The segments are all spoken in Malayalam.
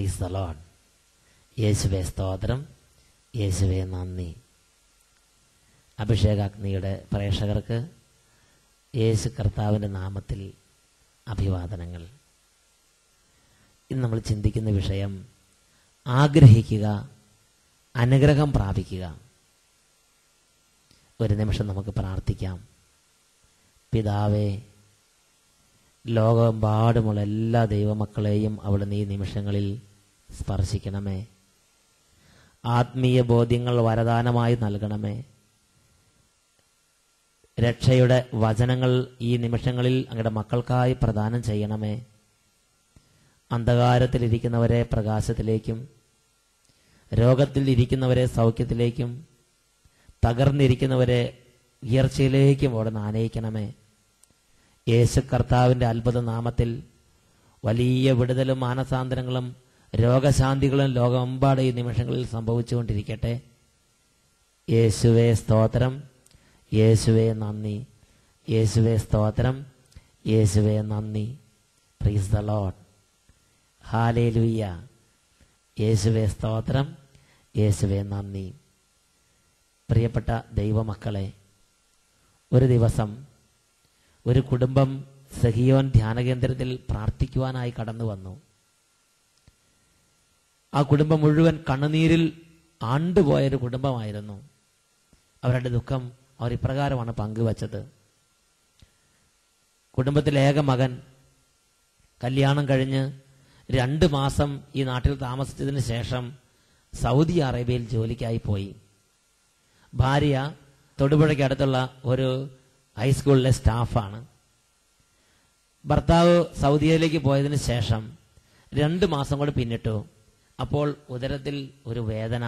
Price the Lord. യേശുവേ സ്തോത്രം, യേശുവേ നന്ദി. അഭിഷേകാഗ്നിയുടെ പ്രേക്ഷകർക്ക് യേശു കർത്താവിൻ്റെ നാമത്തിൽ അഭിവാദനങ്ങൾ. ഇന്ന് നമ്മൾ ചിന്തിക്കുന്ന വിഷയം ആഗ്രഹിക്കുക, അനുഗ്രഹം പ്രാപിക്കുക. ഒരു നിമിഷം നമുക്ക് പ്രാർത്ഥിക്കാം. പിതാവേ, ലോകമെമ്പാടുമുള്ള എല്ലാ ദൈവമക്കളെയും അവിടുന്ന് ഈ നിമിഷങ്ങളിൽ സ്പർശിക്കണമേ. ആത്മീയ ബോധ്യങ്ങൾ വരദാനമായി നൽകണമേ. രക്ഷയുടെ വചനങ്ങൾ ഈ നിമിഷങ്ങളിൽ അങ്ങയുടെ മക്കൾക്കായി പ്രദാനം ചെയ്യണമേ. അന്ധകാരത്തിലിരിക്കുന്നവരെ പ്രകാശത്തിലേക്കും, രോഗത്തിൽ ഇരിക്കുന്നവരെ സൗഖ്യത്തിലേക്കും, തകർന്നിരിക്കുന്നവരെ ഉയർച്ചയിലേക്കും അവിടുന്ന് ആനയിക്കണമേ. യേശു കർത്താവിൻ്റെ അത്ഭുത നാമത്തിൽ വലിയ വിടുതലും മാനസാന്തരങ്ങളും രോഗശാന്തികളും ലോകമെമ്പാടും ഈ നിമിഷങ്ങളിൽ സംഭവിച്ചുകൊണ്ടിരിക്കട്ടെ. യേശുവേ സ്തോത്രം, യേശുവേ നന്ദി. യേശുവേ സ്തോത്രം, യേശുവേ നന്ദി. Praise the Lord. ഹല്ലേലൂയ. യേശുവേ സ്തോത്രം, യേശുവേ നന്ദി. പ്രിയപ്പെട്ട ദൈവമക്കളെ, ഒരു ദിവസം ഒരു കുടുംബം സഹിയോൻ ധ്യാനകേന്ദ്രത്തിൽ പ്രാർത്ഥിക്കുവാനായി കടന്നു വന്നു. ആ കുടുംബം മുഴുവൻ കണ്ണുനീരിൽ ആണ്ടുപോയൊരു കുടുംബമായിരുന്നു. അവരുടെ ദുഃഖം അവർ ഇപ്രകാരമാണ് പങ്കുവച്ചത്. കുടുംബത്തിലെ ഏക മകൻ കല്യാണം കഴിഞ്ഞ് 2 മാസം ഈ നാട്ടിൽ താമസിച്ചതിന് ശേഷം സൗദി അറേബ്യയിൽ ജോലിക്കായി പോയി. ഭാര്യ തൊടുപുഴയ്ക്ക് അടുത്തുള്ള ഒരു ഹൈസ്കൂളിലെ സ്റ്റാഫാണ്. ഭർത്താവ് സൗദിയിലേക്ക് പോയതിന് ശേഷം 2 മാസം കൂടെ പിന്നിട്ടു. അപ്പോൾ ഉദരത്തിൽ ഒരു വേദന.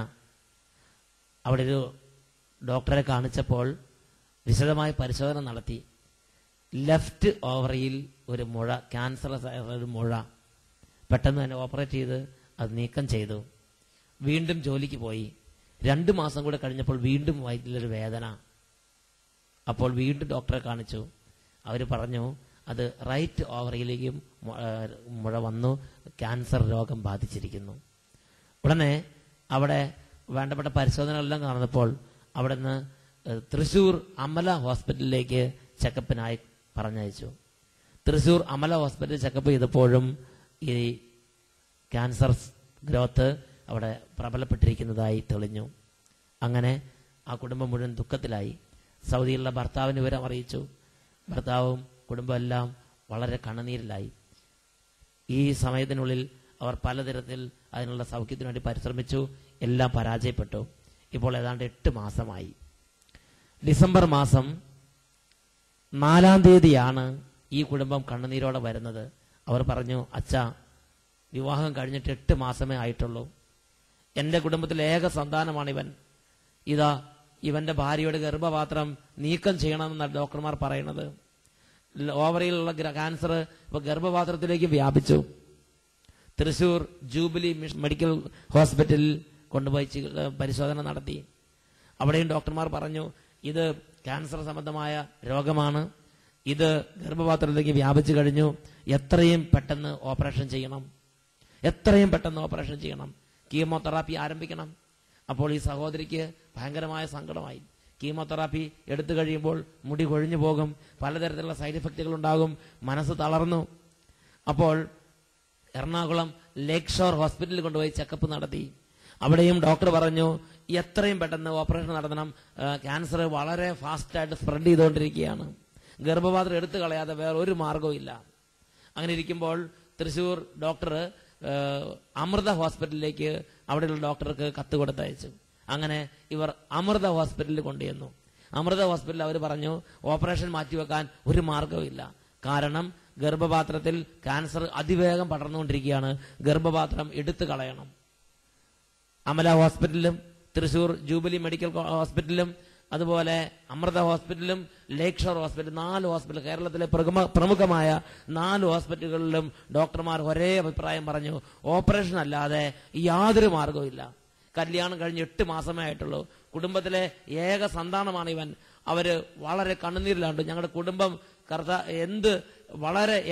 അവിടെ ഒരു ഡോക്ടറെ കാണിച്ചപ്പോൾ വിശദമായ പരിശോധന നടത്തി. ലെഫ്റ്റ് ഓവറിയിൽ ഒരു മുഴ, ക്യാൻസറസ് ആയ ഒരു മുഴ. പെട്ടെന്ന് തന്നെ ഓപ്പറേറ്റ് ചെയ്ത് അത് നീക്കം ചെയ്തു. വീണ്ടും ജോലിക്ക് പോയി. 2 മാസം കൂടെ കഴിഞ്ഞപ്പോൾ വീണ്ടും വയറ്റിലൊരു വേദന. അപ്പോൾ വീണ്ടും ഡോക്ടറെ കാണിച്ചു. അവർ പറഞ്ഞു അത് റൈറ്റ് ഓവറിയിലേക്കും മുഴ വന്നു, ക്യാൻസർ രോഗം ബാധിച്ചിരിക്കുന്നു. ഉടനെ അവിടെ വേണ്ടപ്പെട്ട പരിശോധനകളെല്ലാം നടന്നപ്പോൾ അവിടെ നിന്ന് തൃശ്ശൂർ അമല ഹോസ്പിറ്റലിലേക്ക് ചെക്കപ്പിനായി പറഞ്ഞയച്ചു. തൃശ്ശൂർ അമല ഹോസ്പിറ്റലിൽ ചെക്കപ്പ് ചെയ്തപ്പോഴും ഈ ക്യാൻസർ ഗ്രോത്ത് അവിടെ പ്രബലപ്പെട്ടിരിക്കുന്നതായി തെളിഞ്ഞു. അങ്ങനെ ആ കുടുംബം മുഴുവൻ ദുഃഖത്തിലായി. സൗദിയിലുള്ള ഭർത്താവിന് വിവരം അറിയിച്ചു. ഭർത്താവും കുടുംബം എല്ലാം വളരെ കണ്ണുനീരിലായി. ഈ സമയത്തിനുള്ളിൽ അവർ പലതരത്തിൽ അതിനുള്ള സൗഖ്യത്തിനു വേണ്ടി പരിശ്രമിച്ചു. എല്ലാം പരാജയപ്പെട്ടു. ഇപ്പോൾ ഏതാണ്ട് 8 മാസമായി. ഡിസംബർ മാസം 4-ാം തീയതിയാണ് ഈ കുടുംബം കണ്ണുനീരോടെ വരുന്നത്. അവർ പറഞ്ഞു, അച്ഛാ, വിവാഹം കഴിഞ്ഞിട്ട് 8 മാസമേ ആയിട്ടുള്ളൂ. എൻ്റെ കുടുംബത്തിലെ ഏക സന്താനമാണ് ഇവൻ. ഇതാ ഇവന്റെ ഭാര്യയുടെ ഗർഭപാത്രം നീക്കം ചെയ്യണമെന്നാണ് ഡോക്ടർമാർ പറയുന്നത്. ഓവറിയിലുള്ള ക്യാൻസർ ഇപ്പൊ ഗർഭപാത്രത്തിലേക്ക് വ്യാപിച്ചു. തൃശൂർ ജൂബിലി മെഡിക്കൽ ഹോസ്പിറ്റലിൽ കൊണ്ടുപോയി പരിശോധന നടത്തി. അവിടെയും ഡോക്ടർമാർ പറഞ്ഞു, ഇത് ക്യാൻസർ സംബന്ധമായ രോഗമാണ്, ഇത് ഗർഭപാത്രത്തിലേക്ക് വ്യാപിച്ചു കഴിഞ്ഞു, എത്രയും പെട്ടെന്ന് ഓപ്പറേഷൻ ചെയ്യണം, എത്രയും പെട്ടെന്ന് ഓപ്പറേഷൻ ചെയ്യണം, കീമോതെറാപ്പി ആരംഭിക്കണം. അപ്പോൾ ഈ സഹോദരിക്ക് ഭയങ്കരമായ സങ്കടമായി. കീമോതെറാപ്പി എടുത്തു കഴിയുമ്പോൾ മുടി കൊഴിഞ്ഞു പോകും, പലതരത്തിലുള്ള സൈഡ് എഫക്റ്റുകൾ ഉണ്ടാകും, മനസ്സ് തളർന്നു. അപ്പോൾ എറണാകുളം ലേക്ക് ഷോർ ഹോസ്പിറ്റലിൽ കൊണ്ടുപോയി ചെക്കപ്പ് നടത്തി. അവിടെയും ഡോക്ടർ പറഞ്ഞു, എത്രയും പെട്ടെന്ന് ഓപ്പറേഷൻ നടത്തണം, ക്യാൻസർ വളരെ ഫാസ്റ്റായിട്ട് സ്പ്രെഡ് ചെയ്തുകൊണ്ടിരിക്കുകയാണ്, ഗർഭപാത്രം എടുത്തു കളയാതെ വേറെ ഒരു മാർഗവും ഇല്ല. അങ്ങനെ ഇരിക്കുമ്പോൾ തൃശ്ശൂർ ഡോക്ടർ അമൃത ഹോസ്പിറ്റലിലേക്ക് അവിടെയുള്ള ഡോക്ടർക്ക് കത്ത് കൊടുത്തയച്ചു. അങ്ങനെ ഇവർ അമൃത ഹോസ്പിറ്റലിൽ കൊണ്ടുവന്നു. അമൃത ഹോസ്പിറ്റലിൽ അവർ പറഞ്ഞു, ഓപ്പറേഷൻ മാറ്റിവെക്കാൻ ഒരു മാർഗവും ഇല്ല, കാരണം ഗർഭപാത്രത്തിൽ ക്യാൻസർ അതിവേഗം പടർന്നുകൊണ്ടിരിക്കുകയാണ്, ഗർഭപാത്രം എടുത്തു കളയണം. അമല ഹോസ്പിറ്റലിലും തൃശൂർ ജൂബിലി മെഡിക്കൽ ഹോസ്പിറ്റലിലും അതുപോലെ അമൃത ഹോസ്പിറ്റലും ലേക്ക് ഷോർ ഹോസ്പിറ്റൽ, 4 ഹോസ്പിറ്റൽ, കേരളത്തിലെ പ്രമുഖമായ 4 ഹോസ്പിറ്റലുകളിലും ഡോക്ടർമാർ ഒരേ അഭിപ്രായം പറഞ്ഞു, ഓപ്പറേഷൻ അല്ലാതെ യാതൊരു മാർഗവും ഇല്ല. കല്യാണം കഴിഞ്ഞ് 8 മാസമേ ആയിട്ടുള്ളൂ. കുടുംബത്തിലെ ഏക സന്താനമാണ് ഇവൻ. അവര് വളരെ കണ്ണുനീരിലാണ്ട്. ഞങ്ങളുടെ കുടുംബം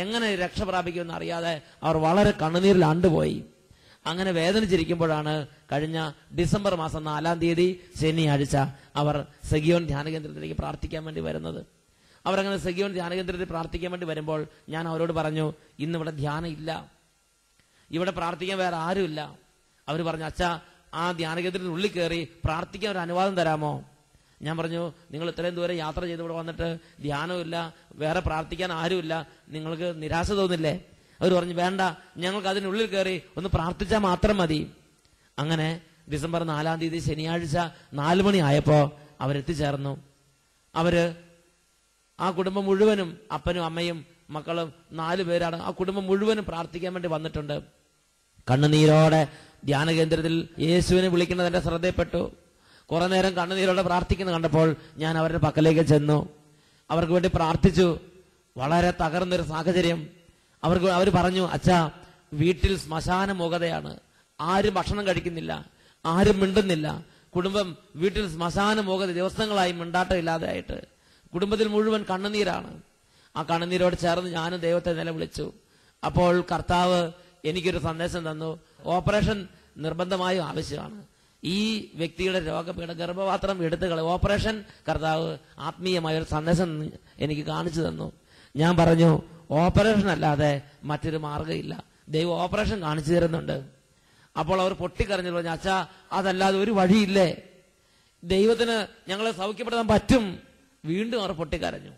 എങ്ങനെ രക്ഷ പ്രാപിക്കുമെന്ന് അറിയാതെ അവർ വളരെ കണ്ണുനീരിൽ ആണ്ടുപോയി. അങ്ങനെ വേദനിച്ചിരിക്കുമ്പോഴാണ് കഴിഞ്ഞ ഡിസംബർ മാസം 4-ാം തീയതി ശനിയാഴ്ച അവർ സെഗിയോൻ ധ്യാന കേന്ദ്രത്തിലേക്ക് പ്രാർത്ഥിക്കാൻ വേണ്ടി വരുന്നത്. അവരങ്ങനെ സെഗിയോൻ ധ്യാന കേന്ദ്രത്തിൽ പ്രാർത്ഥിക്കാൻ വേണ്ടി വരുമ്പോൾ ഞാൻ അവരോട് പറഞ്ഞു, ഇന്നിവിടെ ധ്യാനം ഇല്ല, ഇവിടെ പ്രാർത്ഥിക്കാൻ വേറെ ആരുമില്ല. അവർ പറഞ്ഞു, അച്ഛാ ആ ധ്യാന കേന്ദ്രത്തിന് ഉള്ളിൽ കയറി പ്രാർത്ഥിക്കാൻ ഒരു അനുവാദം തരാമോ? ഞാൻ പറഞ്ഞു, നിങ്ങൾ ഇത്രയും ദൂരം യാത്ര ചെയ്ത് ഇവിടെ വന്നിട്ട് ധ്യാനമില്ല, വേറെ പ്രാർത്ഥിക്കാൻ ആരുമില്ല, നിങ്ങൾക്ക് നിരാശ തോന്നില്ലേ? അവർ പറഞ്ഞു, വേണ്ട, ഞങ്ങൾക്ക് അതിനുള്ളിൽ കയറി ഒന്ന് പ്രാർത്ഥിച്ചാൽ മാത്രം മതി. അങ്ങനെ ഡിസംബർ 4-ാം തീയതി ശനിയാഴ്ച 4 മണി ആയപ്പോ അവരെത്തിച്ചേർന്നു. അവര് ആ കുടുംബം മുഴുവനും, അപ്പനും അമ്മയും മക്കളും 4 പേരാണ്, ആ കുടുംബം മുഴുവനും പ്രാർത്ഥിക്കാൻ വേണ്ടി വന്നിട്ടുണ്ട്. കണ്ണുനീരോടെ ധ്യാന കേന്ദ്രത്തിൽ യേശുവിനെ വിളിക്കുന്നത് എന്റെ ശ്രദ്ധയിൽപ്പെട്ടു. കുറെ നേരം കണ്ണുനീരോടെ പ്രാർത്ഥിക്കുന്നത് കണ്ടപ്പോൾ ഞാൻ അവരുടെ പക്കലേക്ക് ചെന്നു, അവർക്ക് വേണ്ടി പ്രാർത്ഥിച്ചു. വളരെ തകർന്നൊരു സാഹചര്യം. അവർ പറഞ്ഞു, അച്ഛാ വീട്ടിൽ ശ്മശാന മൂകതയാണ്, ആരും ഭക്ഷണം കഴിക്കുന്നില്ല, ആരും മിണ്ടുന്നില്ല, കുടുംബം വീട്ടിൽ ശ്മശാന മൂകത, ദിവസങ്ങളായി മിണ്ടാട്ടമില്ലാതെ ആയിട്ട് കുടുംബത്തിൽ മുഴുവൻ കണ്ണുനീരാണ്. ആ കണ്ണുനീരോട് ചേർന്ന് ഞാനും ദൈവത്തെ നിലവിളിച്ചു. അപ്പോൾ കർത്താവ് എനിക്കൊരു സന്ദേശം തന്നു. ഓപ്പറേഷൻ നിർബന്ധമായും ആവശ്യമാണ്. ഈ വ്യക്തിയുടെ രോഗപീഠ ഗർഭപാത്രം എടുത്തുകളെ ഓപ്പറേഷൻ കർത്താവ് ആത്മീയമായ ഒരു സന്ദേശം എനിക്ക് കാണിച്ചു തന്നു. ഞാൻ പറഞ്ഞു, ഓപ്പറേഷൻ അല്ലാതെ മറ്റൊരു മാർഗ്ഗമില്ല, ദൈവം ഓപ്പറേഷൻ കാണിച്ചു തരുന്നുണ്ട്. അപ്പോൾ അവർ പൊട്ടിക്കരഞ്ഞു പറഞ്ഞു, അച്ഛാ അതല്ലാതെ ഒരു വഴിയില്ലേ, ദൈവത്തിന് ഞങ്ങളെ സൗഖ്യപ്പെടുത്താൻ പറ്റും. വീണ്ടും അവർ പൊട്ടിക്കരഞ്ഞു.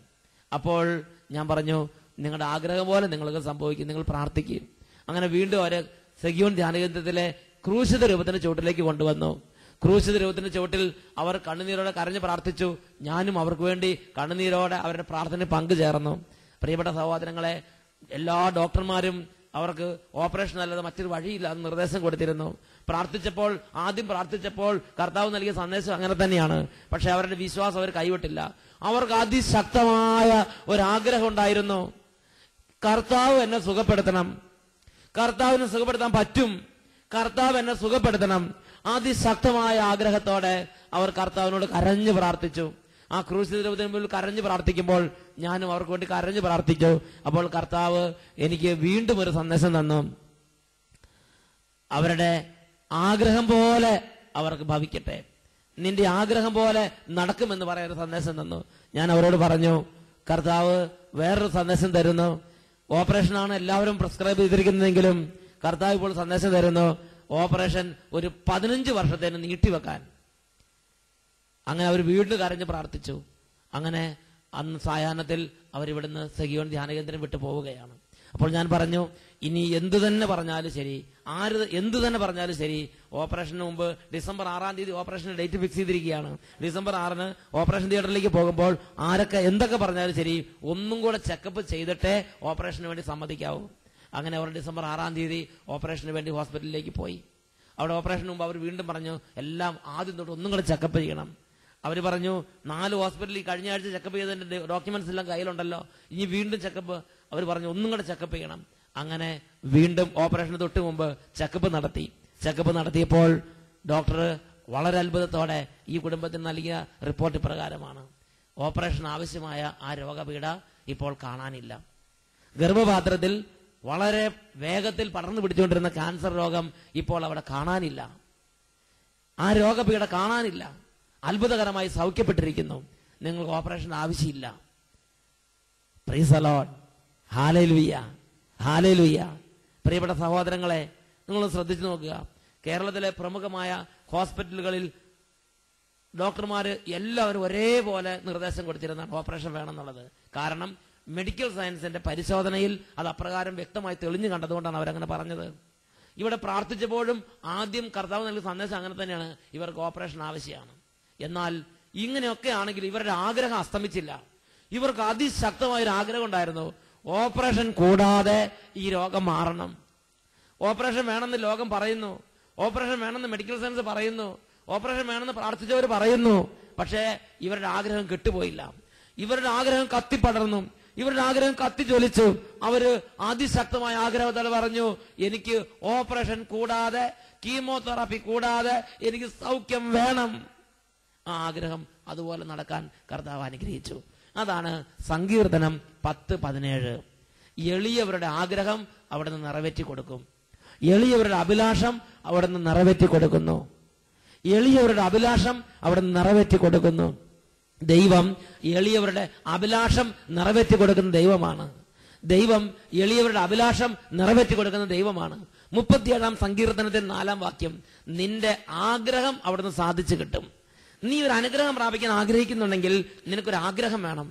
അപ്പോൾ ഞാൻ പറഞ്ഞു, നിങ്ങളുടെ ആഗ്രഹം പോലെ നിങ്ങൾക്ക് സംഭവിക്കും, നിങ്ങൾ പ്രാർത്ഥിക്കും. അങ്ങനെ വീണ്ടും അവരെ സെഗിയോൻ ധ്യാനകേന്ദ്രത്തിലെ ക്രൂശിത രൂപത്തിന്റെ ചുവട്ടിലേക്ക് കൊണ്ടുവന്നു. ക്രൂശിത രൂപത്തിന്റെ ചുവട്ടിൽ അവർ കണ്ണുനീരോടെ കരഞ്ഞ് പ്രാർത്ഥിച്ചു. ഞാനും അവർക്ക് വേണ്ടി കണ്ണുനീരോടെ അവരുടെ പ്രാർത്ഥനയിൽ പങ്കുചേർന്നു. പ്രിയപ്പെട്ട സഹോദരങ്ങളെ, എല്ലാ ഡോക്ടർമാരും അവർക്ക് ഓപ്പറേഷൻ അല്ലാതെ മറ്റൊരു വഴിയില്ല എന്ന് നിർദ്ദേശം കൊടുത്തിരുന്നു. ആദ്യം പ്രാർത്ഥിച്ചപ്പോൾ കർത്താവ് നൽകിയ സന്ദേശം അങ്ങനെ തന്നെയാണ്. പക്ഷെ അവരുടെ വിശ്വാസം അവർ കൈവിട്ടില്ല. അവർക്ക് അതിശക്തമായ ഒരാഗ്രഹം ഉണ്ടായിരുന്നു, കർത്താവ് എന്നെ സുഖപ്പെടുത്തണം, കർത്താവിനെ സുഖപ്പെടുത്താൻ പറ്റും, കർത്താവ് എന്നെ സുഖപ്പെടുത്തണം. അതിശക്തമായ ആഗ്രഹത്തോടെ അവർ കർത്താവിനോട് കരഞ്ഞു പ്രാർത്ഥിച്ചു. ആ ക്രൂശിത രൂപത്തിന് മുമ്പിൽ കരഞ്ഞു പ്രാർത്ഥിക്കുമ്പോൾ ഞാനും അവർക്ക് വേണ്ടി കരഞ്ഞു പ്രാർത്ഥിച്ചു. അപ്പോൾ കർത്താവ് എനിക്ക് വീണ്ടും ഒരു സന്ദേശം തന്നു. അവരുടെ ആഗ്രഹം പോലെ അവർക്ക് ഭവിക്കട്ടെ, നിന്റെ ആഗ്രഹം പോലെ നടക്കുമെന്ന് പറയുന്ന സന്ദേശം തന്നു. ഞാൻ അവരോട് പറഞ്ഞു, കർത്താവ് വേറൊരു സന്ദേശം തരുന്നു. ഓപ്പറേഷനാണ് എല്ലാവരും പ്രിസ്ക്രൈബ് ചെയ്തിരിക്കുന്നതെങ്കിലും കർത്താവ് ഇപ്പോൾ സന്ദേശം തരുന്നു, ഓപ്പറേഷൻ ഒരു 15 വർഷത്തേന് നീട്ടിവെക്കാൻ. അങ്ങനെ അവർ വീണ്ടും കരഞ്ഞ് പ്രാർത്ഥിച്ചു. അങ്ങനെ അന്ന് സായാഹ്നത്തിൽ അവരിവിടുന്ന് സെഗിയോൻ ധ്യാനകേന്ദ്രം വിട്ടു പോവുകയാണ്. അപ്പോൾ ഞാൻ പറഞ്ഞു, ഇനി എന്തു തന്നെ പറഞ്ഞാലും ശരി, എന്തു തന്നെ പറഞ്ഞാലും ശരി, ഓപ്പറേഷന് മുമ്പ് ഡിസംബർ 6-ാം തീയതി ഓപ്പറേഷന് ഡേറ്റ് ഫിക്സ് ചെയ്തിരിക്കുകയാണ്. ഡിസംബർ 6-ന് ഓപ്പറേഷൻ തിയേറ്ററിലേക്ക് പോകുമ്പോൾ എന്തൊക്കെ പറഞ്ഞാലും ശരി, ഒന്നും കൂടെ ചെക്കപ്പ് ചെയ്തിട്ടേ ഓപ്പറേഷന് വേണ്ടി സമ്മതിക്കാവൂ. അങ്ങനെ അവർ ഡിസംബർ 6-ാം തീയതി ഓപ്പറേഷന് വേണ്ടി ഹോസ്പിറ്റലിലേക്ക് പോയി. അവിടെ ഓപ്പറേഷന് മുമ്പ് അവർ വീണ്ടും പറഞ്ഞു, എല്ലാം ആദ്യം തൊട്ട് ഒന്നും കൂടെ ചെക്കപ്പ് ചെയ്യണം. അവർ പറഞ്ഞു, 4 ഹോസ്പിറ്റലിൽ കഴിഞ്ഞ ആഴ്ച ചെക്കപ്പ് ചെയ്തതിന്റെ ഡോക്യുമെന്റ്സ് എല്ലാം കയ്യിലുണ്ടല്ലോ, ഇനി വീണ്ടും ചെക്കപ്പ്. അവർ പറഞ്ഞു, ഒന്നും കൂടെ ചെക്കപ്പ് ചെയ്യണം. അങ്ങനെ വീണ്ടും ഓപ്പറേഷന് തൊട്ട് മുമ്പ് ചെക്കപ്പ് നടത്തി. ചെക്കപ്പ് നടത്തിയപ്പോൾ ഡോക്ടർ വളരെ അത്ഭുതത്തോടെ ഈ കുടുംബത്തിന് നൽകിയ റിപ്പോർട്ട് പ്രകാരമാണ്, ഓപ്പറേഷൻ ആവശ്യമായ ആ രോഗപീഠ ഇപ്പോൾ കാണാനില്ല. ഗർഭപാത്രത്തിൽ വളരെ വേഗത്തിൽ പടർന്നു പിടിച്ചുകൊണ്ടിരുന്ന ക്യാൻസർ രോഗം ഇപ്പോൾ അവിടെ കാണാനില്ല. ആ രോഗപീഠ കാണാനില്ല. അത്ഭുതകരമായി സൗഖ്യപ്പെട്ടിരിക്കുന്നു. നിങ്ങൾക്ക് ഓപ്പറേഷൻ ആവശ്യമില്ല. Price the Lord. Hallelujah, hallelujah. പ്രിയപ്പെട്ട സഹോദരങ്ങളെ, നിങ്ങൾ ശ്രദ്ധിച്ചു നോക്കുക. കേരളത്തിലെ പ്രമുഖമായ ഹോസ്പിറ്റലുകളിൽ ഡോക്ടർമാര് എല്ലാവരും ഒരേപോലെ നിർദ്ദേശം കൊടുത്തിരുന്ന ഓപ്പറേഷൻ വേണമെന്നുള്ളത്. കാരണം മെഡിക്കൽ സയൻസിന്റെ പരിശോധനയിൽ അത് അപ്രകാരം വ്യക്തമായി തെളിഞ്ഞു കണ്ടതുകൊണ്ടാണ് അവരങ്ങനെ പറഞ്ഞത്. ഇവിടെ പ്രാർത്ഥിച്ചപ്പോഴും ആദ്യം കർത്താവ് നൽകിയ സന്ദേശം അങ്ങനെ തന്നെയാണ്, ഇവർക്ക് ഓപ്പറേഷൻ ആവശ്യമാണ്. എന്നാൽ ഇങ്ങനെയൊക്കെ ആണെങ്കിൽ ഇവരുടെ ആഗ്രഹം അസ്തമിച്ചില്ല. ഇവർക്ക് അതിശക്തമായൊരു ആഗ്രഹം ഉണ്ടായിരുന്നു, ഓപ്പറേഷൻ കൂടാതെ ഈ രോഗം മാറണം. ഓപ്പറേഷൻ വേണമെന്ന് ലോകം പറയുന്നു, ഓപ്പറേഷൻ വേണമെന്ന് മെഡിക്കൽ സയൻസ് പറയുന്നു, ഓപ്പറേഷൻ വേണമെന്ന് പ്രാർത്ഥിച്ചവർ പറയുന്നു. പക്ഷേ ഇവരുടെ ആഗ്രഹം കെട്ടുപോയില്ല. ഇവരുടെ ആഗ്രഹം കത്തിപ്പടർന്നു, ഇവരുടെ ആഗ്രഹം കത്തിജ്വലിച്ചു. അവര് അതിശക്തമായ ആഗ്രഹത്തോടെ പറഞ്ഞു, എനിക്ക് ഓപ്പറേഷൻ കൂടാതെ, കീമോതെറാപ്പി കൂടാതെ എനിക്ക് സൗഖ്യം വേണം. ആ ആഗ്രഹം അതുപോലെ നടക്കാൻ കർത്താവ് അനുഗ്രഹിച്ചു. അതാണ് സങ്കീർത്തനം 10:17. എളിയവരുടെ ആഗ്രഹം അവിടെ നിന്ന് നിറവേറ്റി കൊടുക്കും. എളിയവരുടെ അഭിലാഷം അവിടുന്ന് നിറവേറ്റി കൊടുക്കുന്നു. എളിയവരുടെ അഭിലാഷം അവിടുന്ന് നിറവേറ്റി കൊടുക്കുന്നു. ദൈവം എളിയവരുടെ അഭിലാഷം നിറവേറ്റി കൊടുക്കുന്ന ദൈവമാണ്. ദൈവം എളിയവരുടെ അഭിലാഷം നിറവേറ്റി കൊടുക്കുന്ന ദൈവമാണ്. 37-ാം സങ്കീർത്തനത്തിൽ 4-ാം വാക്യം, നിന്റെ ആഗ്രഹം അവിടുന്ന് സാധിച്ചു കിട്ടും. നീ ഒരു അനുഗ്രഹം പ്രാപിക്കാൻ ആഗ്രഹിക്കുന്നുണ്ടെങ്കിൽ നിനക്കൊരു ആഗ്രഹം വേണം.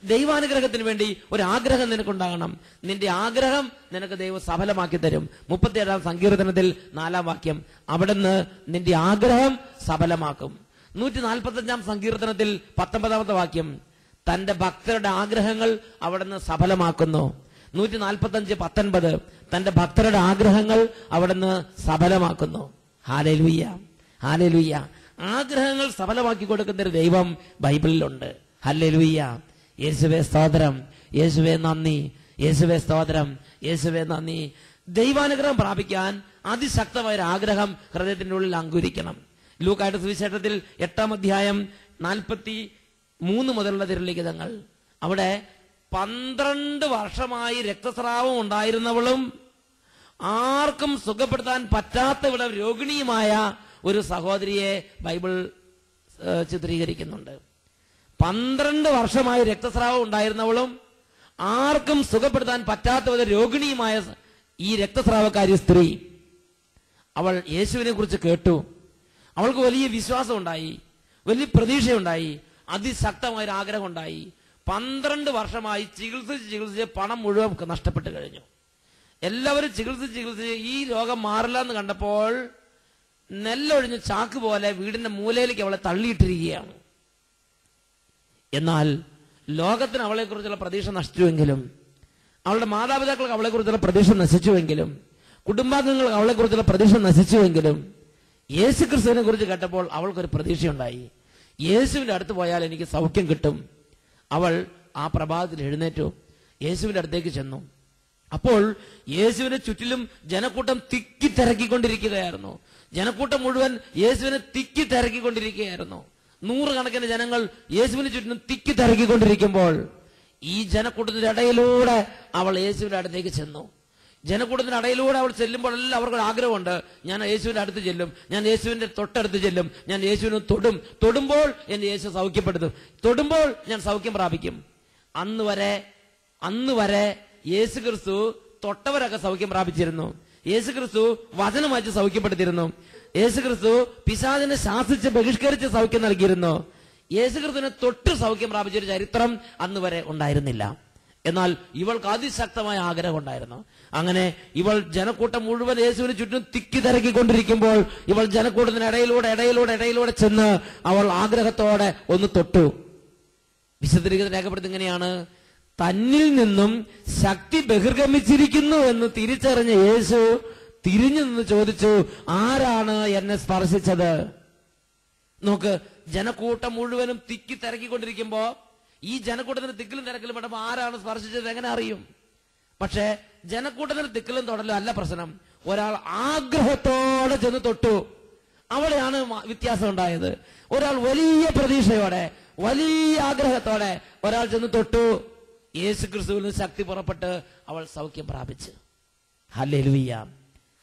ദൈവാനുഗ്രഹത്തിന് വേണ്ടി ഒരു ആഗ്രഹം നിനക്കുണ്ടാകണം. നിന്റെ ആഗ്രഹം നിനക്ക് ദൈവം സഫലമാക്കി തരും. 37-ാം സങ്കീർത്തനത്തിൽ 4-ാം വാക്യം, അവിടുന്ന് നിന്റെ ആഗ്രഹം സഫലമാക്കും. 145-ാം സങ്കീർത്തനത്തിൽ 19-ാമത്തെ വാക്യം, തന്റെ ഭക്തരുടെ ആഗ്രഹങ്ങൾ അവിടുന്ന് സഫലമാക്കുന്നു. 145:19, തന്റെ ഭക്തരുടെ ആഗ്രഹങ്ങൾ അവിടുന്ന് സഫലമാക്കുന്നു. Hallelujah, hallelujah. ആഗ്രഹങ്ങൾ സഫലമാക്കി കൊടുക്കുന്ന ഒരു ദൈവം ബൈബിളിലുണ്ട്. ഹല്ലേലൂയ. യേശുവേ സ്തോത്രം, യേശുവേ നന്ദി, യേശുവേ സ്തോത്രം, യേശുവേ നന്ദി. ദൈവാനുഗ്രഹം പ്രാപിക്കാൻ അതിശക്തമായ ഒരു ആഗ്രഹം ഹൃദയത്തിന്റെ ഉള്ളിൽ അങ്കുരിക്കണം. ലൂക്കായുടെ സുവിശേഷത്തിൽ 8-ാം അധ്യായം 43 മുതലുള്ള തിരുലിഖിതങ്ങൾ, അവിടെ 12 വർഷമായി രക്തസ്രാവം ഉണ്ടായിരുന്നവളും ആർക്കും സുഖപ്പെടുത്താൻ പറ്റാത്ത വിധം രോഗിണിയുമായ ഒരു സഹോദരിയെ ബൈബിൾ ചിത്രീകരിക്കുന്നുണ്ട്. 12 വർഷമായി രക്തസ്രാവം ഉണ്ടായിരുന്നവളും ആർക്കും സുഖപ്പെടുത്താൻ പറ്റാത്ത വിധം രോഗിണിയുമായ ഈ രക്തസ്രാവക്കാരി സ്ത്രീ, അവൾ യേശുവിനെ കുറിച്ച് കേട്ടു. അവൾക്ക് വലിയ വിശ്വാസം ഉണ്ടായി, വലിയ പ്രതീക്ഷയുണ്ടായി, അതിശക്തമായൊരു ആഗ്രഹം ഉണ്ടായി. 12 വർഷമായി ചികിത്സിച്ച് പണം മുഴുവൻ നഷ്ടപ്പെട്ടു കഴിഞ്ഞു. എല്ലാവരും ചികിത്സിച്ച് ഈ രോഗം മാറില്ല എന്ന് കണ്ടപ്പോൾ നെല്ലൊഴിഞ്ഞ് ചാക്ക് പോലെ വീടിന്റെ മൂലയിലേക്ക് അവളെ തള്ളിയിട്ടിരിക്കുകയാണ്. എന്നാൽ ലോകത്തിന് അവളെക്കുറിച്ചുള്ള പ്രതീക്ഷ നശിച്ചുവെങ്കിലും, അവളുടെ മാതാപിതാക്കൾക്ക് അവളെക്കുറിച്ചുള്ള പ്രതീക്ഷ നശിച്ചുവെങ്കിലും, കുടുംബാംഗങ്ങൾക്ക് അവളെക്കുറിച്ചുള്ള പ്രതീക്ഷ നശിച്ചുവെങ്കിലും, യേശു ക്രിസ്തുവിനെ കുറിച്ച് കേട്ടപ്പോൾ അവൾക്കൊരു പ്രതീക്ഷയുണ്ടായി. യേശുവിന്റെ അടുത്ത് പോയാൽ എനിക്ക് സൗഖ്യം കിട്ടും. അവൾ ആ പ്രഭാതത്തിൽ എഴുന്നേറ്റു, യേശുവിന്റെ അടുത്തേക്ക് ചെന്നു. അപ്പോൾ യേശുവിനെ ചുറ്റിലും ജനക്കൂട്ടം തിക്കി തിരക്കിക്കൊണ്ടിരിക്കുകയായിരുന്നു. ജനക്കൂട്ടം മുഴുവൻ യേശുവിനെ തിക്കി തിരക്കിക്കൊണ്ടിരിക്കുകയായിരുന്നു. 100 കണക്കിന് ജനങ്ങൾ യേശുവിന് ചുറ്റിനും തിക്കി തിരക്കിക്കൊണ്ടിരിക്കുമ്പോൾ ഈ ജനക്കൂട്ടത്തിന്റെ ഇടയിലൂടെ അവൾ യേശുവിന്റെ അടുത്തേക്ക് ചെന്നു. ജനക്കൂട്ടത്തിന്റെ ഇടയിലൂടെ അവൾ ചെല്ലുമ്പോഴെല്ലാം അവർക്കൊരു ആഗ്രഹമുണ്ട്, ഞാൻ യേശുവിന്റെ അടുത്ത് ചെല്ലും, ഞാൻ യേശുവിന്റെ തൊട്ടടുത്ത് ചെല്ലും, ഞാൻ യേശുവിനെ തൊടുമ്പോൾ എന്റെ യേശു സൗഖ്യപ്പെടുത്തും, തൊടുമ്പോൾ ഞാൻ സൗഖ്യം പ്രാപിക്കും. അന്ന് വരെ യേശു ക്രിസ്തു തൊട്ടവരൊക്കെ സൗഖ്യം പ്രാപിച്ചിരുന്നു. യേശു ക്രിസ്തു വചനം വായിച്ച് സൗഖ്യപ്പെടുത്തിയിരുന്നു. യേശു ക്രിസ്തു പിശാചിനെ ശാസിച്ച് ബഹിഷ്കരിച്ച് സൗഖ്യം നൽകിയിരുന്നു. യേശു ക്രിസ്തുവിനെ തൊട്ട് സൗഖ്യം പ്രാപിച്ചൊരു ചരിത്രം അന്ന് വരെ ഉണ്ടായിരുന്നില്ല. എന്നാൽ ഇവൾക്ക് അതിശക്തമായ ആഗ്രഹം ഉണ്ടായിരുന്നു. അങ്ങനെ ഇവൾ ജനക്കൂട്ടം മുഴുവൻ യേശുവിന് ചുറ്റും തിക്കി തിരക്കിക്കൊണ്ടിരിക്കുമ്പോൾ ഇവൾ ജനക്കൂട്ടത്തിന് ഇടയിലൂടെ ചെന്ന് അവൾ ആഗ്രഹത്തോടെ ഒന്ന് തൊട്ടു. വിശുദ്ധ രേഖപ്പെടുത്തി ഇങ്ങനെയാണ്, തന്നിൽ നിന്നും ശക്തി ബഹിർഗമിച്ചിരിക്കുന്നു എന്ന് തിരിച്ചറിഞ്ഞ യേശു തിരിഞ്ഞു നിന്ന് ചോദിച്ചു, ആരാണ് എന്നെ സ്പർശിച്ചത്? നോക്ക്, ജനക്കൂട്ടം മുഴുവനും തിക്കി തിരക്കിക്കൊണ്ടിരിക്കുമ്പോ ഈ ജനക്കൂട്ടത്തിന് തിക്കിലും തിരക്കിലും പെട്ടപ്പോ ആരാണ് സ്പർശിച്ചത് എങ്ങനെ അറിയും? പക്ഷെ ജനക്കൂട്ടത്തിന് തിക്കിലും തൊടലും അല്ല പ്രശ്നം. ഒരാൾ ആഗ്രഹത്തോടെ ചെന്ന് തൊട്ടു, അവിടെയാണ് വ്യത്യാസം ഉണ്ടായത്. ഒരാൾ വലിയ പ്രതീക്ഷയോടെ, വലിയ ആഗ്രഹത്തോടെ ഒരാൾ ചെന്ന് തൊട്ടു. യേശു ക്രിസ്തുവിൽ നിന്ന് ശക്തി പുറപ്പെട്ട് അവൾ സൗഖ്യം പ്രാപിച്ചു. Hallelujah,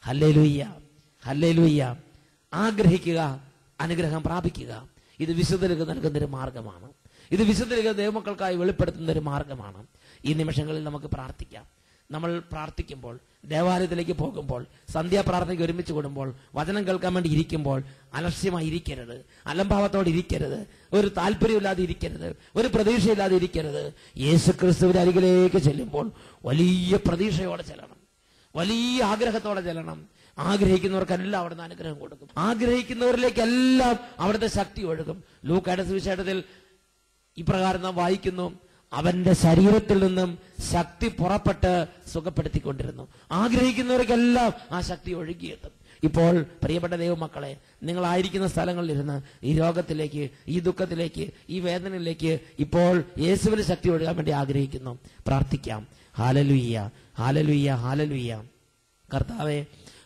hallelujah, hallelujah. ആഗ്രഹിക്കുക, അനുഗ്രഹം പ്രാപിക്കുക. ഇത് വിശുദ്ധർക്ക് നൽകുന്നൊരു മാർഗമാണ്. ഇത് വിശുദ്ധർക്ക് ദൈവമക്കൾക്കായി വെളിപ്പെടുത്തുന്ന ഒരു മാർഗമാണ്. ഈ നിമിഷങ്ങളിൽ നമുക്ക് പ്രാർത്ഥിക്കാം. നമ്മൾ പ്രാർത്ഥിക്കുമ്പോൾ, ദേവാലയത്തിലേക്ക് പോകുമ്പോൾ, സന്ധ്യാപ്രാർത്ഥനയ്ക്ക് ഒരുമിച്ച് കൂടുമ്പോൾ, വചനം കേൾക്കാൻ വേണ്ടി ഇരിക്കുമ്പോൾ അലക്ഷ്യമായി ഇരിക്കരുത്, അലംഭാവത്തോടെ ഇരിക്കരുത്, ഒരു താല്പര്യമില്ലാതെ ഇരിക്കരുത്, ഒരു പ്രതീക്ഷയില്ലാതെ ഇരിക്കരുത്. യേശു ക്രിസ്തുവിന്റെ അരികിലേക്ക് ചെല്ലുമ്പോൾ വലിയ പ്രതീക്ഷയോടെ ചെല്ലണം, വലിയ ആഗ്രഹത്തോടെ ചെല്ലണം. ആഗ്രഹിക്കുന്നവർക്കെല്ലാം അവിടുന്ന് അനുഗ്രഹം കൊടുക്കും. ആഗ്രഹിക്കുന്നവരിലേക്കെല്ലാം അവിടുത്തെ ശക്തി ഒഴുകും. ലൂക്കായുടെ സുവിശേഷത്തിൽ ഇപ്രകാരം നാം വായിക്കുന്നു, അവന്റെ ശരീരത്തിൽ നിന്നും ശക്തി പുറപ്പെട്ട് സുഖപ്പെടുത്തിക്കൊണ്ടിരുന്നു. ആഗ്രഹിക്കുന്നവർക്കെല്ലാം ആ ശക്തി ഒഴുകിയെത്തും. ഇപ്പോൾ പ്രിയപ്പെട്ട ദൈവമക്കളെ, നിങ്ങളായിരിക്കുന്ന സ്ഥലങ്ങളിലിരുന്ന് ഈ രോഗത്തിലേക്ക്, ഈ ദുഃഖത്തിലേക്ക്, ഈ വേദനയിലേക്ക് ഇപ്പോൾ യേശുവിന്റെ ശക്തി ഒഴുകാൻ വേണ്ടി ആഗ്രഹിക്കുന്നു. പ്രാർത്ഥിക്കാം. Hallelujah, hallelujah, hallelujah. കർത്താവേ,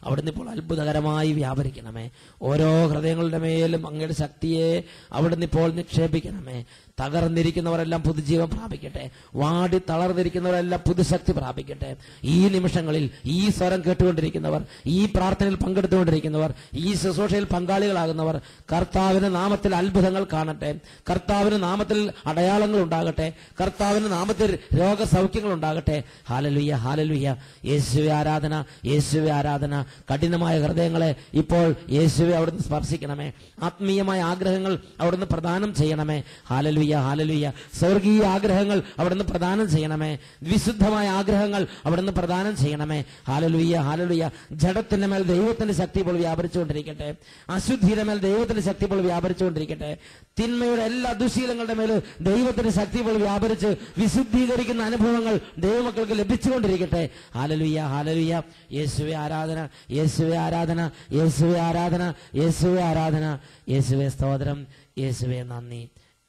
അവിടുന്ന് ഇപ്പോൾ അത്ഭുതകരമായി വ്യാപരിക്കണമേ. ഓരോ ഹൃദയങ്ങളുടെ മേലും അങ്ങയുടെ ശക്തിയെ അവിടുന്ന് ഇപ്പോൾ നിക്ഷേപിക്കണമേ. തകർന്നിരിക്കുന്നവരെല്ലാം പുതുജീവൻ പ്രാപിക്കട്ടെ. വാടി തളർന്നിരിക്കുന്നവരെല്ലാം പുതുശക്തി പ്രാപിക്കട്ടെ. ഈ നിമിഷങ്ങളിൽ ഈ സ്വരം കേട്ടുകൊണ്ടിരിക്കുന്നവർ, ഈ പ്രാർത്ഥനയിൽ പങ്കെടുത്തുകൊണ്ടിരിക്കുന്നവർ, ഈ ശുശ്രൂഷയിൽ പങ്കാളികളാകുന്നവർ കർത്താവിന്റെ നാമത്തിൽ അത്ഭുതങ്ങൾ കാണട്ടെ. കർത്താവിന്റെ നാമത്തിൽ അടയാളങ്ങൾ ഉണ്ടാകട്ടെ. കർത്താവിന്റെ നാമത്തിൽ രോഗസൗഖ്യങ്ങൾ ഉണ്ടാകട്ടെ. Hallelujah, hallelujah. യേശുവേ ആരാധന, യേശുവേ ആരാധന. കഠിനമായ ഹൃദയങ്ങളെ ഇപ്പോൾ യേശുവേ അവിടുന്ന് സ്പർശിക്കണമേ. ആത്മീയമായ ആഗ്രഹങ്ങൾ അവിടുന്ന് പ്രദാനം ചെയ്യണമേ. Hallelujah, hallelujah. സ്വർഗീയ ആഗ്രഹങ്ങൾ അവിടുന്ന് പ്രദാനം ചെയ്യണമേ. വിശുദ്ധമായ ആഗ്രഹങ്ങൾ അവിടുന്ന് പ്രദാനം ചെയ്യണമേ. Hallelujah, hallelujah. ജഡത്തിന്റെ മേൽ ദൈവത്തിന്റെ ശക്തി ഇപ്പോൾ വ്യാപരിച്ചുകൊണ്ടിരിക്കട്ടെ. അശുദ്ധിയുടെ മേൽ ദൈവത്തിന്റെ ശക്തി ഇപ്പോൾ വ്യാപരിച്ചുകൊണ്ടിരിക്കട്ടെ. തിന്മയുടെ എല്ലാ ദുശീലങ്ങളുടെ മേൽ ദൈവത്തിന്റെ ശക്തി ഇപ്പോൾ വ്യാപരിച്ച് വിശുദ്ധീകരിക്കുന്ന അനുഭവങ്ങൾ ദൈവമക്കൾക്ക് ലഭിച്ചുകൊണ്ടിരിക്കട്ടെ. Hallelujah, hallelujah. യേശുവേ ആരാധന, യേശുവേ ആരാധന, യേശുവേ ആരാധന, യേശുവേ ആരാധന. യേശുവേ സ്തോത്രം, യേശുവേ നന്ദി,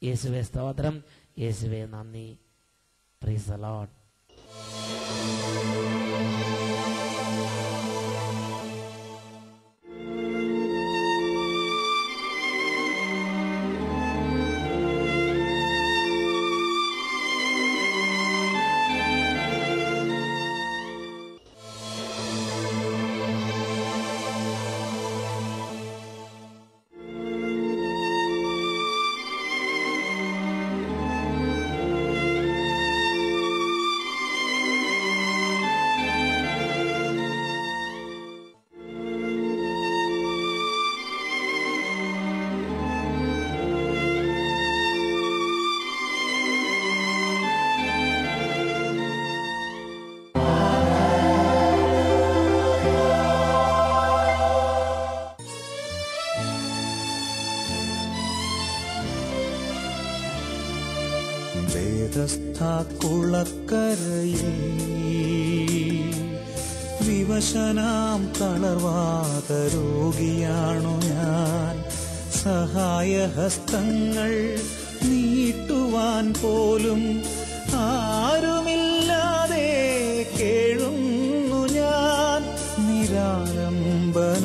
യേശുവേ സ്തോത്രം, യേശുവേ നന്ദി. Praise the Lord. കുളക്കരയിൽ വിവശനാം തളർവാത രോഗിയാണു ഞാൻ. സഹായഹസ്തങ്ങൾ നീട്ടുവാൻ പോലും ആരുമില്ലാതെ കേഴുന്നു ഞാൻ. നിരാലംബനായി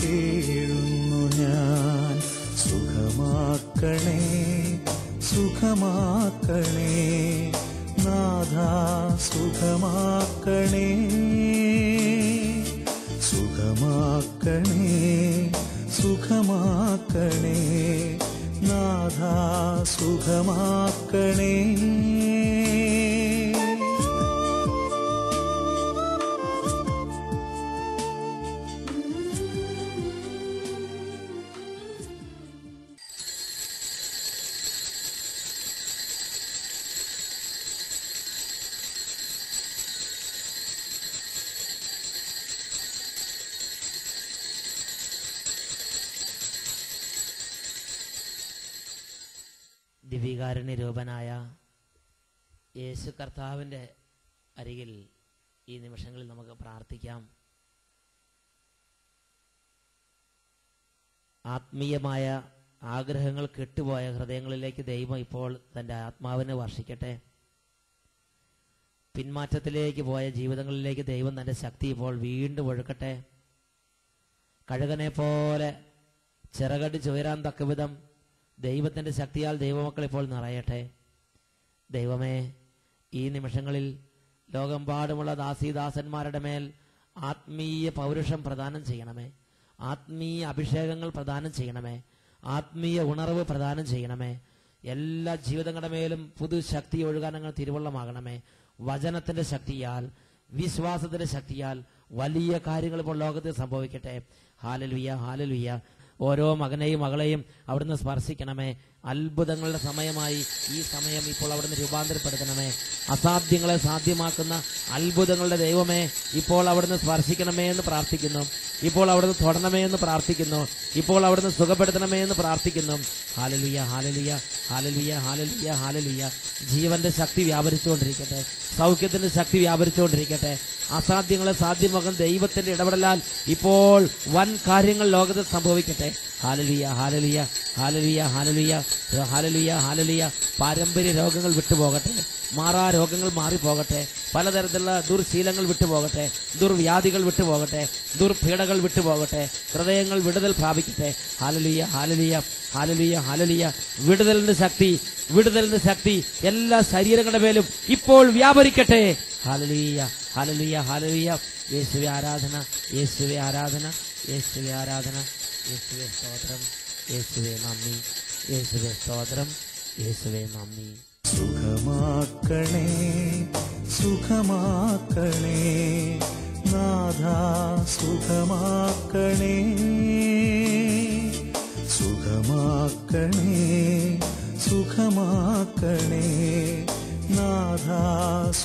കേഴുന്നു ഞാൻ. സുഖമാക്കണേ, സുഖമാക്കണേ നാഥാ, സുഖമാക്കണേ, സുഖമാക്കണേ, സുഖമാക്കണേ നാഥാ, സുഖമാക്കണേ. ദിവികാരുണ്യ രൂപനായ യേശു കർത്താവിൻ്റെ അരികിൽ ഈ നിമിഷങ്ങളിൽ നമുക്ക് പ്രാർത്ഥിക്കാം. ആത്മീയമായ ആഗ്രഹങ്ങൾ കെട്ടുപോയ ഹൃദയങ്ങളിലേക്ക് ദൈവം ഇപ്പോൾ തൻ്റെ ആത്മാവിനെ വർഷിക്കട്ടെ. പിന്മാറ്റത്തിലേക്ക് പോയ ജീവിതങ്ങളിലേക്ക് ദൈവം തൻ്റെ ശക്തി ഇപ്പോൾ വീണ്ടും ഒഴുക്കട്ടെ. കഴുകനെ പോലെ ചിറകടിച്ചുയരാൻ തക്കവിധം ദൈവത്തിൻ്റെ ശക്തിയാൽ ദൈവമക്കൾ ഇപ്പോൾ നിറയട്ടെ. ദൈവമേ, ഈ നിമിഷങ്ങളിൽ ലോകമെമ്പാടുമുള്ള ദാസീദാസന്മാരുടെ മേൽ ആത്മീയ പൗരുഷം പ്രദാനം ചെയ്യണമേ. ആത്മീയ അഭിഷേകങ്ങൾ പ്രദാനം ചെയ്യണമേ. ആത്മീയ ഉണർവ് പ്രദാനം ചെയ്യണമേ. എല്ലാ ജീവിതങ്ങളുടെ മേലും പുതു ശക്തി ഒഴുകാൻ അങ്ങ് തിരുവള്ളമാകണമേ. വചനത്തിന്റെ ശക്തിയാൽ, വിശ്വാസത്തിന്റെ ശക്തിയാൽ വലിയ കാര്യങ്ങൾ ഇപ്പോൾ ലോകത്തിൽ സംഭവിക്കട്ടെ. Hallelujah, hallelujah. ഓരോ മകനെയും മകളെയും അവിടുന്ന് സ്പർശിക്കണമേ. അത്ഭുതങ്ങളുടെ സമയമായി ഈ സമയം ഇപ്പോൾ അവിടുന്ന് രൂപാന്തരപ്പെടുത്തണമേ. അസാധ്യങ്ങളെ സാധ്യമാക്കുന്ന അത്ഭുതങ്ങളുടെ ദൈവമേ, ഇപ്പോൾ അവിടുന്ന് സ്പർശിക്കണമേ എന്ന് പ്രാർത്ഥിക്കുന്നു. ഇപ്പോൾ അവിടുന്ന് തൊടണമേ എന്ന് പ്രാർത്ഥിക്കുന്നു. ഇപ്പോൾ അവിടുന്ന് സുഖപ്പെടുത്തണമേ എന്ന് പ്രാർത്ഥിക്കുന്നു. Hallelujah, hallelujah, hallelujah, hallelujah, hallelujah. ജീവന്റെ ശക്തി വ്യാപരിച്ചുകൊണ്ടിരിക്കട്ടെ. സൗഖ്യത്തിന്റെ ശക്തി വ്യാപരിച്ചുകൊണ്ടിരിക്കട്ടെ. അസാധ്യങ്ങളെ സാധ്യമാകുന്ന ദൈവത്തിന്റെ ഇടപെടലാൽ ഇപ്പോൾ വൻ കാര്യങ്ങൾ ലോകത്ത് സംഭവിക്കട്ടെ. Hallelujah, hallelujah, hallelujah, hallelujah, hallelujah, hallelujah. പാരമ്പര്യ രോഗങ്ങൾ വിട്ടുപോകട്ടെ. മാറാ രോഗങ്ങൾ മാറിപ്പോകട്ടെ, പലതരത്തിലുള്ള ദുർശീലങ്ങൾ വിട്ടുപോകട്ടെ, ദുർവ്യാധികൾ വിട്ടുപോകട്ടെ, ദുർപീഡകൾ വിട്ടുപോകട്ടെ, ഹൃദയങ്ങൾ വിടുതൽ പ്രാപിക്കട്ടെ. Hallelujah, hallelujah, hallelujah, hallelujah. വിടുതലിന്റെ ശക്തി, വിടുതലിന്റെ ശക്തി എല്ലാ ശരീരങ്ങളുടെ മേലും ഇപ്പോൾ വ്യാപരിക്കട്ടെ. Hallelujah, hallelujah, hallelujah. യേശുവേ ആരാധന, യേശുവേ ആരാധന, യേശുവേ ആരാധന, യേശുവേ സ്തോത്രം, യേശുവേ നന്ദി, യേശുവേ സ്തോത്രം, യേശുവേ നന്ദി. സുഖമാക്കണേ, സുഖമാക്കണേ നാഥാ, സുഖമാക്കണേ, സുഖമാക്കണേ, സുഖമാക്കണേ നാഥാ,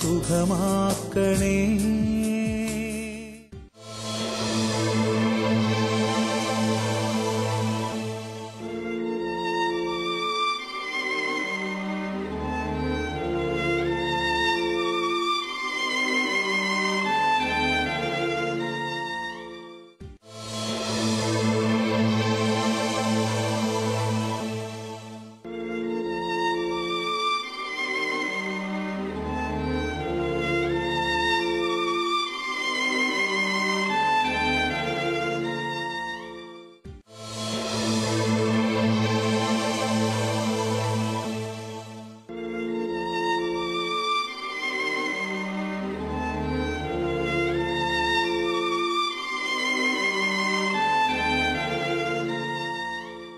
സുഖമാക്കണേ.